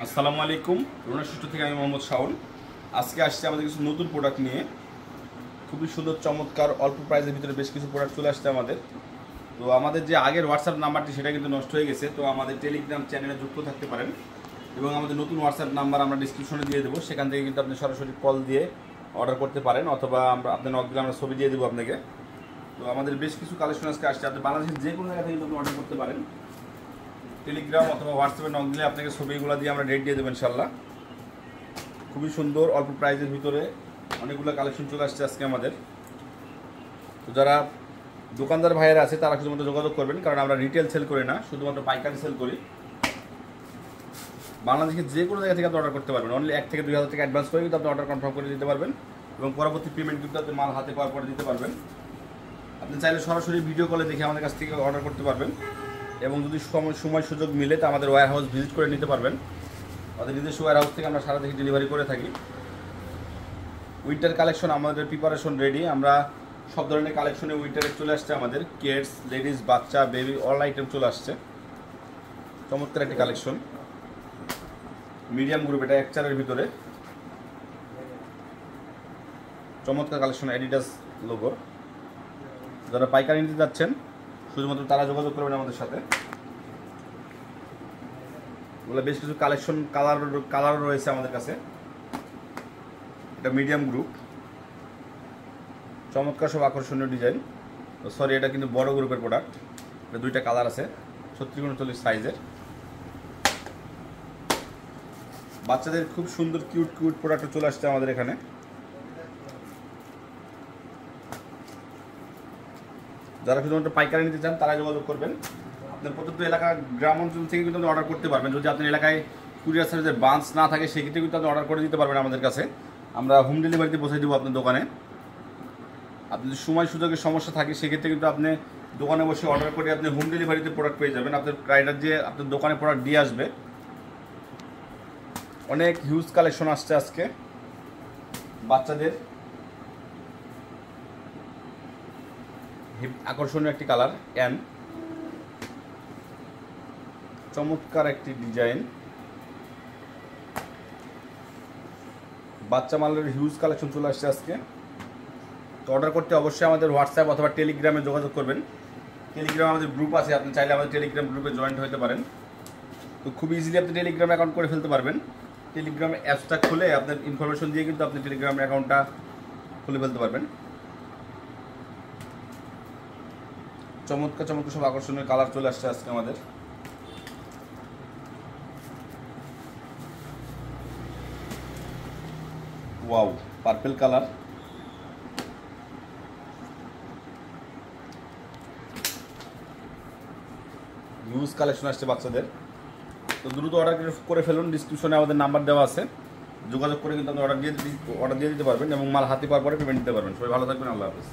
আসসালামু আলাইকুম। রোনা সুষ্ঠু থেকে আমি মোহাম্মদ শাওন। আজকে আসছে আমাদের কিছু নতুন প্রোডাক্ট নিয়ে। খুবই সুন্দর চমৎকার অল্প প্রাইসের ভিতরে বেশ কিছু প্রোডাক্ট চলে আসছে আমাদের। তো আমাদের যে আগের হোয়াটসঅ্যাপ নাম্বারটি সেটা কিন্তু নষ্ট হয়ে গেছে, তো আমাদের টেলিগ্রাম চ্যানেলে যুক্ত থাকতে পারেন এবং আমাদের নতুন হোয়াটসঅ্যাপ নাম্বার আমরা ডিসক্রিপশনে দিয়ে দেবো, সেখান থেকে কিন্তু আপনি সরাসরি কল দিয়ে অর্ডার করতে পারেন, অথবা আপনি নক দিলে আমরা ছবি দিয়ে দেবো আপনাকে। তো আমাদের বেশ কিছু কালেকশন আজকে আসছে, আপনি বাংলাদেশের যে কোনো জায়গা থেকে কিন্তু আপনি অর্ডার করতে পারেন। টেলিগ্রাম অথবা হোয়াটসঅ্যাপে নক দিলে আপনাকে ছবিগুলো দিয়ে আমরা রেট দিয়ে দেবো ইনশাল্লাহ। খুবই সুন্দর অল্প প্রাইসের ভিতরে অনেকগুলো কালেকশন চলে আসছে আজকে আমাদের। তো যারা দোকানদার ভাইয়েরা আছে তারা শুধুমাত্র যোগাযোগ করবেন, কারণ আমরা রিটেল সেল করি না, শুধুমাত্র পাইকারি সেল করি। বাংলাদেশের যে কোনো জায়গা থেকে আপনি অর্ডার করতে পারবেন। অনলি 1 থেকে 2 হাজার টাকা অ্যাডভান্স করে কিন্তু আপনি অর্ডার কনফার্ম করে দিতে পারবেন এবং পরবর্তী পেমেন্ট কিন্তু আপনি মাল হাতে পাওয়ার পরে দিতে পারবেন। আপনি চাইলে সরাসরি ভিডিও কলে দেখে আমাদের কাছ থেকে অর্ডার করতে পারবেন এবং যদি সময় সুযোগ মিলে তো আমাদের ওয়্যার হাউস ভিজিট করে নিতে পারবেন। আমাদের নিজস্ব ওয়্যার হাউস থেকে আমরা সারা থেকে ডেলিভারি করে থাকি। উইন্টার কালেকশন আমাদের প্রিপারেশন রেডি। আমরা সব ধরনের কালেকশনে উইন্টারে চলে আসছে আমাদের। কিডস, লেডিস, বাচ্চা, বেবি অল আইটেম চলে আসছে। চমৎকার একটি কালেকশন, মিডিয়াম গ্রুপ, এটা 1-4-এর ভিতরে চমৎকার কালেকশন, অ্যাডিডাস লোগো। যারা পাইকারি নিতে যাচ্ছেন শুধুমাত্র তারা যোগাযোগ করবেন আমাদের সাথে। বলে বেশ কিছু কালেকশন কালার রয়েছে আমাদের কাছে। এটা মিডিয়াম গ্রুপ, চমৎকার সব আকর্ষণীয় ডিজাইন। সরি, এটা কিন্তু বড় গ্রুপের প্রোডাক্ট। এটা 2টা কালার আছে, 36-39 সাইজের। বাচ্চাদের খুব সুন্দর কিউট প্রোডাক্ট চলে আসছে আমাদের এখানে। যারা শুধুমাত্র পাইকারি নিতে চান তারা যোগাযোগ করবেন। আপনার প্রত্যেকটা এলাকা গ্রাম অঞ্চল থেকে কিন্তু আপনি অর্ডার করতে পারবেন। যদি আপনার এলাকায় কুরিয়ার সার্ভিসের ব্রাঞ্চ না থাকে সেক্ষেত্রে কিন্তু আপনি অর্ডার করে দিতে পারবেন আমাদের কাছে। আমরা হোম ডেলিভারিতে পৌঁছে দেবো আপনার দোকানে। আপনি যদি সময় সুযোগের সমস্যা থাকে সেক্ষেত্রে কিন্তু আপনি দোকানে বসে অর্ডার করে আপনি হোম ডেলিভারিতে প্রোডাক্ট পেয়ে যাবেন। আপনার রাইডার যে আপনার দোকানে প্রোডাক্ট দিয়ে আসবে। অনেক হিউজ কালেকশন আসছে আজকে বাচ্চাদের। আকর্ষণীয় একটি কালার, চমৎকার একটি ডিজাইন। বাচ্চা মালের হিউজ কালেকশন চলে আসছে আজকে। তো অর্ডার করতে অবশ্যই আমাদের হোয়াটসঅ্যাপ অথবা টেলিগ্রামে যোগাযোগ করবেন। টেলিগ্রামে আমাদের গ্রুপ আছে, আপনি চাইলে আমাদের টেলিগ্রাম গ্রুপে জয়েন্ট হতে পারেন। তো খুব ইজিলি আপনি টেলিগ্রাম অ্যাকাউন্ট করে ফেলতে পারবেন। টেলিগ্রাম অ্যাপসটা খুলে আপনার ইনফরমেশন দিয়ে কিন্তু আপনি টেলিগ্রাম অ্যাকাউন্টটা খুলে ফেলতে পারবেন। চমৎকার সব আকর্ষণীয় কালার চলে আসছে আজকে আমাদের। Wow, purple colour. Huge collection আসছে বাচ্চাদের। তো দ্রুত অর্ডার করে ফেলুন। ডিসক্রিপশনে আমাদের নাম্বার দেওয়া আছে, যোগাযোগ করে কিন্তু আপনি অর্ডার দিয়ে দিতে পারবেন এবং মাল হাতে পাওয়ার পরে পেমেন্ট দিতে পারবেন। সবাই ভালো থাকবেন, আল্লাহ হাফেজ।